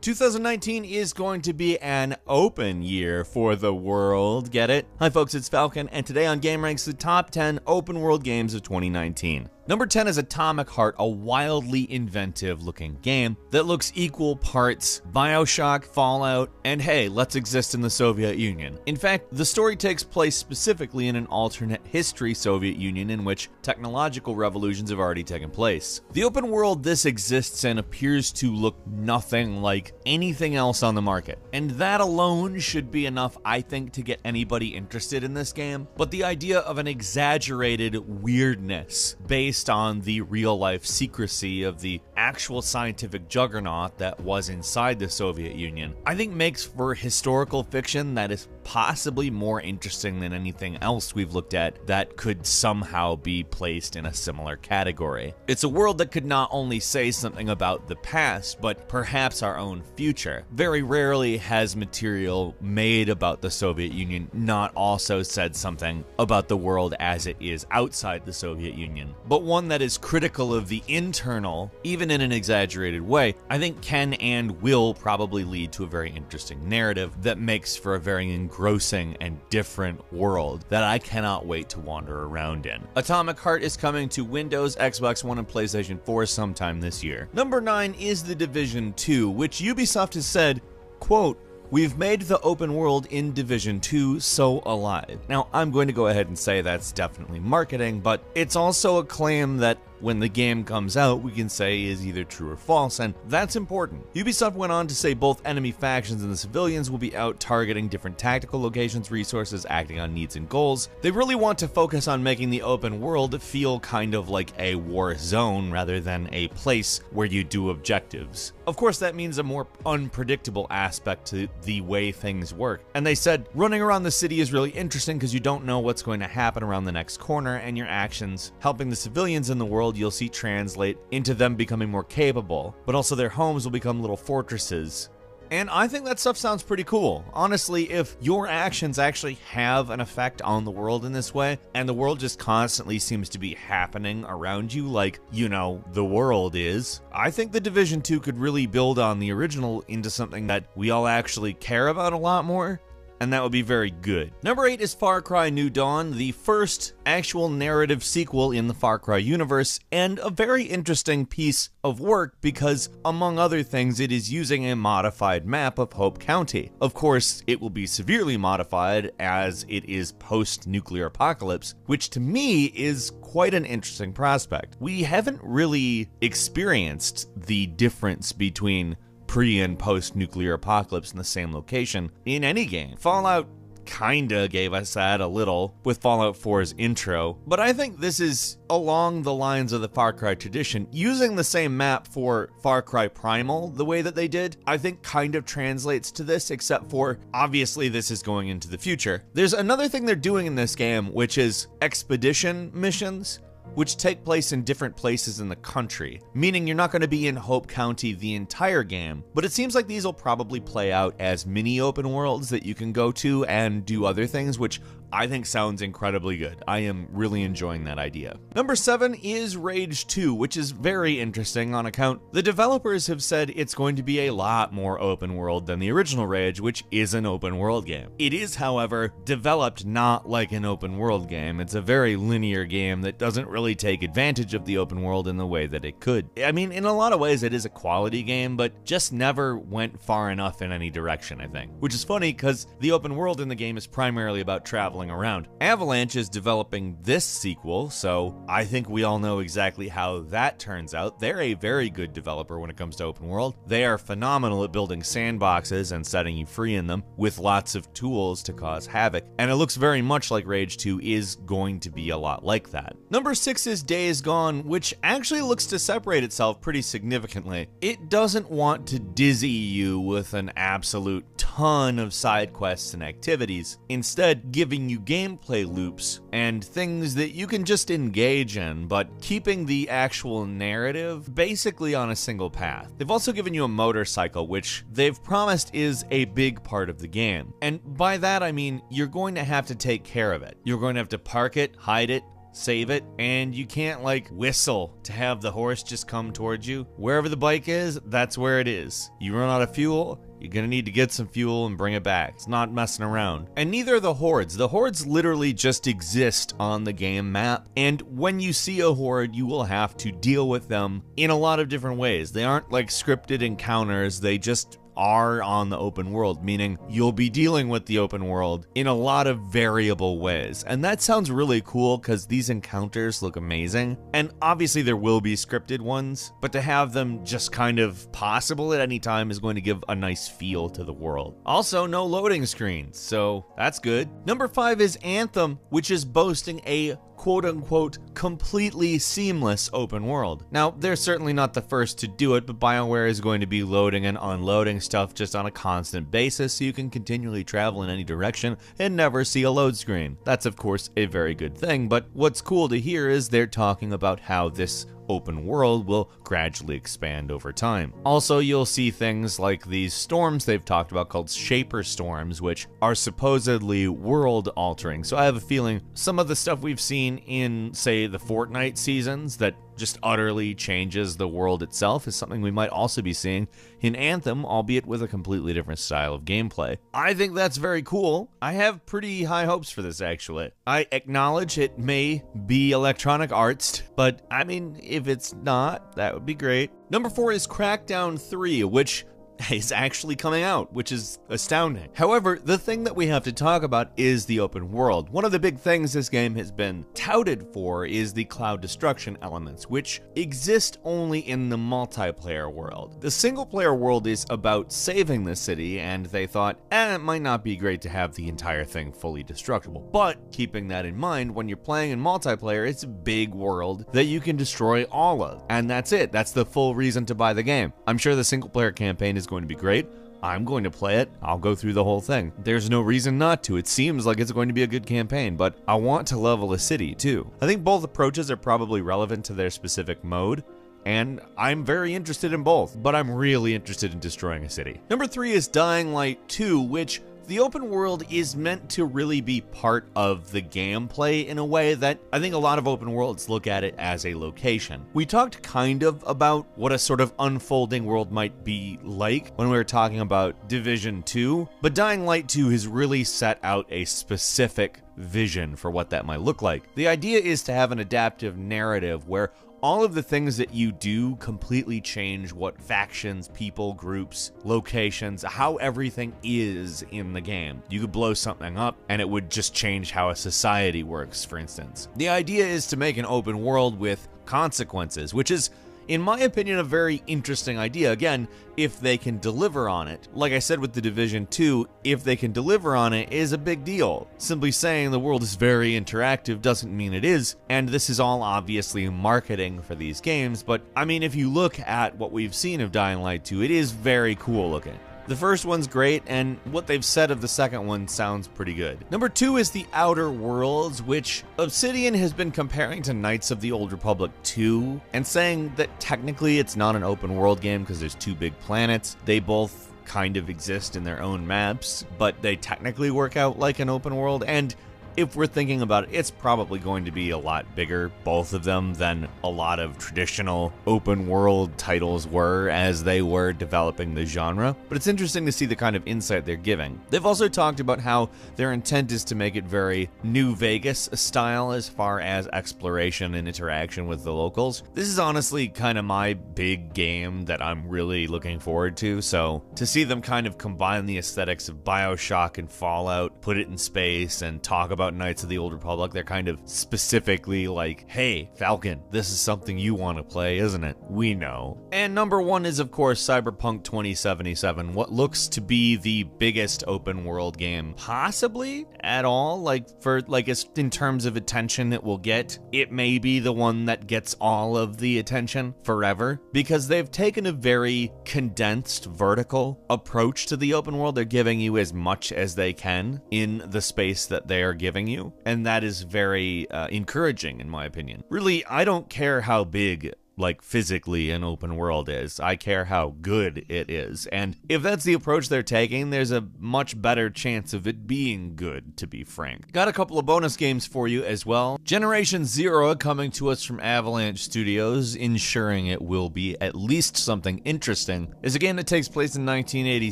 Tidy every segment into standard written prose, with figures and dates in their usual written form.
2019 is going to be an open year for the world, get it? Hi folks, it's Falcon, and today on GameRanks, the top 10 open world games of 2019. Number 10 is Atomic Heart, a wildly inventive looking game that looks equal parts BioShock, Fallout, and hey, let's exist in the Soviet Union. In fact, the story takes place specifically in an alternate history Soviet Union in which technological revolutions have already taken place. The open world this exists in appears to look nothing like anything else on the market, and that alone should be enough, I think, to get anybody interested in this game. But the idea of an exaggerated weirdness based on the real-life secrecy of the actual scientific juggernaut that was inside the Soviet Union, I think makes for historical fiction that is possibly more interesting than anything else we've looked at that could somehow be placed in a similar category. It's a world that could not only say something about the past, but perhaps our own future. Very rarely has material made about the Soviet Union not also said something about the world as it is outside the Soviet Union, but one that is critical of the internal, even in an exaggerated way, I think can and will probably lead to a very interesting narrative that makes for a very engrossing and different world that I cannot wait to wander around in. Atomic Heart is coming to Windows, Xbox One, and PlayStation 4 sometime this year. Number 9 is The Division 2, which Ubisoft has said, quote, "We've made the open world in Division 2 so alive." Now, I'm going to go ahead and say that's definitely marketing, but it's also a claim that when the game comes out, we can say is either true or false, and that's important. Ubisoft went on to say both enemy factions and the civilians will be out targeting different tactical locations, resources, acting on needs and goals. They really want to focus on making the open world feel kind of like a war zone rather than a place where you do objectives. Of course, that means a more unpredictable aspect to the way things work. And they said, running around the city is really interesting because you don't know what's going to happen around the next corner, and your actions helping the civilians in the world you'll see translate into them becoming more capable, but also their homes will become little fortresses. And I think that stuff sounds pretty cool. Honestly, if your actions actually have an effect on the world in this way, and the world just constantly seems to be happening around you like, you know, the world is, I think The Division 2 could really build on the original into something that we all actually care about a lot more. And that would be very good. Number 8 is Far Cry New Dawn, the first actual narrative sequel in the Far Cry universe, and a very interesting piece of work because, among other things, it is using a modified map of Hope County. Of course, it will be severely modified as it is post-nuclear apocalypse, which to me is quite an interesting prospect. We haven't really experienced the difference between pre- and post-nuclear apocalypse in the same location in any game. Fallout kinda gave us that a little with Fallout 4's intro, but I think this is along the lines of the Far Cry tradition. Using the same map for Far Cry Primal the way that they did, I think kind of translates to this, except for obviously this is going into the future. There's another thing they're doing in this game, which is expedition missions, which take place in different places in the country, meaning you're not going to be in Hope County the entire game, but it seems like these will probably play out as mini open worlds that you can go to and do other things, which I think sounds incredibly good. I am really enjoying that idea. Number 7 is Rage 2, which is very interesting on account the developers have said it's going to be a lot more open world than the original Rage, which is an open world game. It is, however, developed not like an open world game. It's a very linear game that doesn't really take advantage of the open world in the way that it could. I mean, in a lot of ways it is a quality game, but just never went far enough in any direction, I think. Which is funny because the open world in the game is primarily about traveling around. Avalanche is developing this sequel, so I think we all know exactly how that turns out. They're a very good developer when it comes to open world. They are phenomenal at building sandboxes and setting you free in them with lots of tools to cause havoc, and it looks very much like Rage 2 is going to be a lot like that. Number 6 is Days Gone, which actually looks to separate itself pretty significantly. It doesn't want to dizzy you with an absolute ton of side quests and activities, instead giving you gameplay loops and things that you can just engage in, but keeping the actual narrative basically on a single path. They've also given you a motorcycle, which they've promised is a big part of the game. And by that I mean you're going to have to take care of it. You're going to have to park it, hide it, save it, and you can't like whistle to have the horse just come towards you. Wherever the bike is, that's where it is. You run out of fuel, you're gonna need to get some fuel and bring it back. It's not messing around. And neither are the hordes. The hordes literally just exist on the game map, and when you see a horde, you will have to deal with them in a lot of different ways. They aren't like scripted encounters, they just are on the open world, meaning you'll be dealing with the open world in a lot of variable ways. And that sounds really cool because these encounters look amazing. And obviously there will be scripted ones, but to have them just kind of possible at any time is going to give a nice feel to the world. Also, no loading screens, so that's good. Number 5 is Anthem, which is boasting a quote-unquote completely seamless open world. Now, they're certainly not the first to do it, but BioWare is going to be loading and unloading stuff just on a constant basis, so you can continually travel in any direction and never see a load screen. That's of course a very good thing, but what's cool to hear is they're talking about how this open world will gradually expand over time. Also, you'll see things like these storms they've talked about called Shaper Storms, which are supposedly world altering. So I have a feeling some of the stuff we've seen in, say, the Fortnite seasons that just utterly changes the world itself is something we might also be seeing in Anthem, albeit with a completely different style of gameplay. I think that's very cool. I have pretty high hopes for this, actually. I acknowledge it may be Electronic Arts, but I mean, if it's not, that would be great. Number 4 is Crackdown 3, which is actually coming out, which is astounding. However, the thing that we have to talk about is the open world. One of the big things this game has been touted for is the cloud destruction elements, which exist only in the multiplayer world. The single player world is about saving the city, and they thought, it might not be great to have the entire thing fully destructible. But keeping that in mind, when you're playing in multiplayer, it's a big world that you can destroy all of. And that's it. That's the full reason to buy the game. I'm sure the single player campaign is going to be great. I'm going to play it. I'll go through the whole thing. There's no reason not to. It seems like it's going to be a good campaign, but I want to level a city too. I think both approaches are probably relevant to their specific mode, and I'm very interested in both, but I'm really interested in destroying a city. Number 3 is Dying Light 2, which the open world is meant to really be part of the gameplay in a way that I think a lot of open worlds look at it as a location. We talked kind of about what a sort of unfolding world might be like when we were talking about Division 2, but Dying Light 2 has really set out a specific vision for what that might look like. The idea is to have an adaptive narrative where all of the things that you do completely change what factions, people, groups, locations, how everything is in the game. You could blow something up and it would just change how a society works, for instance. The idea is to make an open world with consequences, which is, in my opinion, a very interesting idea. Again, if they can deliver on it. Like I said with the Division 2, if they can deliver on it is a big deal. Simply saying the world is very interactive doesn't mean it is, and this is all obviously marketing for these games, but I mean, if you look at what we've seen of Dying Light 2, it is very cool looking. The first one's great, and what they've said of the second one sounds pretty good. Number 2 is The Outer Worlds, which Obsidian has been comparing to Knights of the Old Republic 2, and saying that technically it's not an open world game because there's 2 big planets. They both kind of exist in their own maps, but they technically work out like an open world, and if we're thinking about it, it's probably going to be a lot bigger, both of them, than a lot of traditional open world titles were as they were developing the genre. But it's interesting to see the kind of insight they're giving. They've also talked about how their intent is to make it very New Vegas style as far as exploration and interaction with the locals. This is honestly kind of my big game that I'm really looking forward to, so to see them kind of combine the aesthetics of BioShock and Fallout, put it in space, and talk about Knights of the Old Republic, they're kind of specifically like, hey, Falcon, this is something you want to play, isn't it? We know. And number 1 is, of course, Cyberpunk 2077, what looks to be the biggest open world game possibly at all, in terms of attention it will get. It may be the one that gets all of the attention forever, because they've taken a very condensed vertical approach to the open world. They're giving you as much as they can in the space that they are giving you, and that is very encouraging in my opinion. Really, I don't care how big like physically an open world is. I care how good it is. And if that's the approach they're taking, there's a much better chance of it being good, to be frank. Got a couple of bonus games for you as well. Generation Zero coming to us from Avalanche Studios, ensuring it will be at least something interesting, is a game that takes place in 1980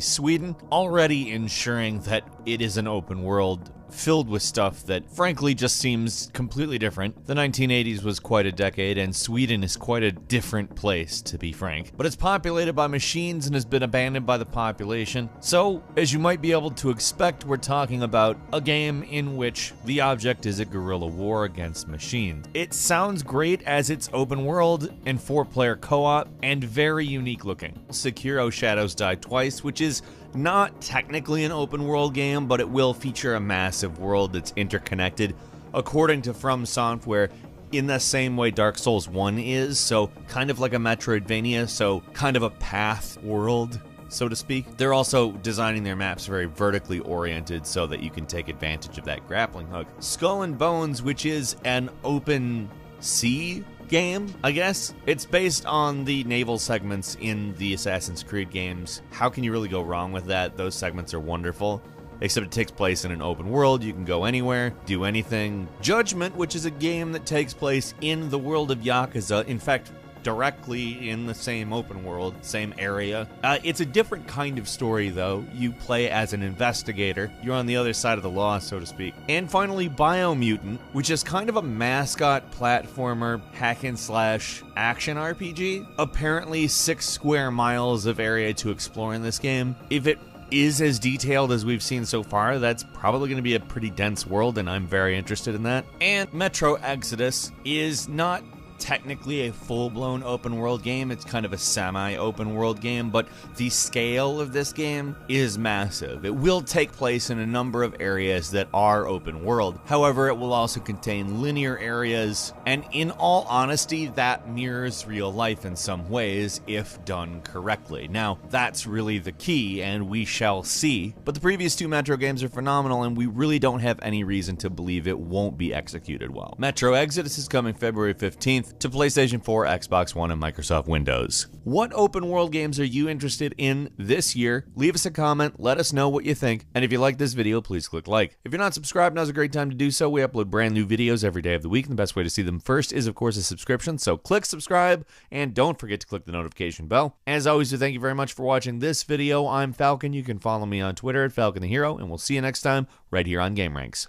Sweden, already ensuring that it is an open world filled with stuff that frankly just seems completely different. The 1980s was quite a decade, and Sweden is quite a different place, to be frank. But it's populated by machines and has been abandoned by the population. So, as you might be able to expect, we're talking about a game in which the object is a guerrilla war against machines. It sounds great as it's open world and 4-player co-op and very unique looking. Sekiro Shadows Die Twice, which is not technically an open world game, but it will feature a massive world that's interconnected, according to From Software, in the same way Dark Souls 1 is, so kind of like a Metroidvania, so kind of a path world, so to speak. They're also designing their maps very vertically oriented so that you can take advantage of that grappling hook. Skull and Bones, which is an open sea game, I guess. It's based on the naval segments in the Assassin's Creed games. How can you really go wrong with that? Those segments are wonderful. Except it takes place in an open world. You can go anywhere, do anything. Judgment, which is a game that takes place in the world of Yakuza. In fact, directly in the same open world, same area. It's a different kind of story, though. You play as an investigator. You're on the other side of the law, so to speak. And finally, Biomutant, which is kind of a mascot platformer hack-and-slash action RPG. Apparently 6 square miles of area to explore in this game. If it is as detailed as we've seen so far, that's probably going to be a pretty dense world, and I'm very interested in that. And Metro Exodus is not technically a full-blown open world game. It's kind of a semi-open world game, but the scale of this game is massive. It will take place in a number of areas that are open world. However, it will also contain linear areas, and in all honesty, that mirrors real life in some ways if done correctly. Now, that's really the key, and we shall see. But the previous 2 Metro games are phenomenal, and we really don't have any reason to believe it won't be executed well. Metro Exodus is coming February 15th to PlayStation 4, Xbox One, and Microsoft Windows. What open world games are you interested in this year? Leave us a comment, let us know what you think, and if you like this video, please click like. If you're not subscribed, now's a great time to do so. We upload brand new videos every day of the week, and the best way to see them first is, of course, a subscription, so click subscribe, and don't forget to click the notification bell. As always, we thank you very much for watching this video. I'm Falcon. You can follow me on Twitter at Falcon the Hero, and we'll see you next time right here on GameRanks.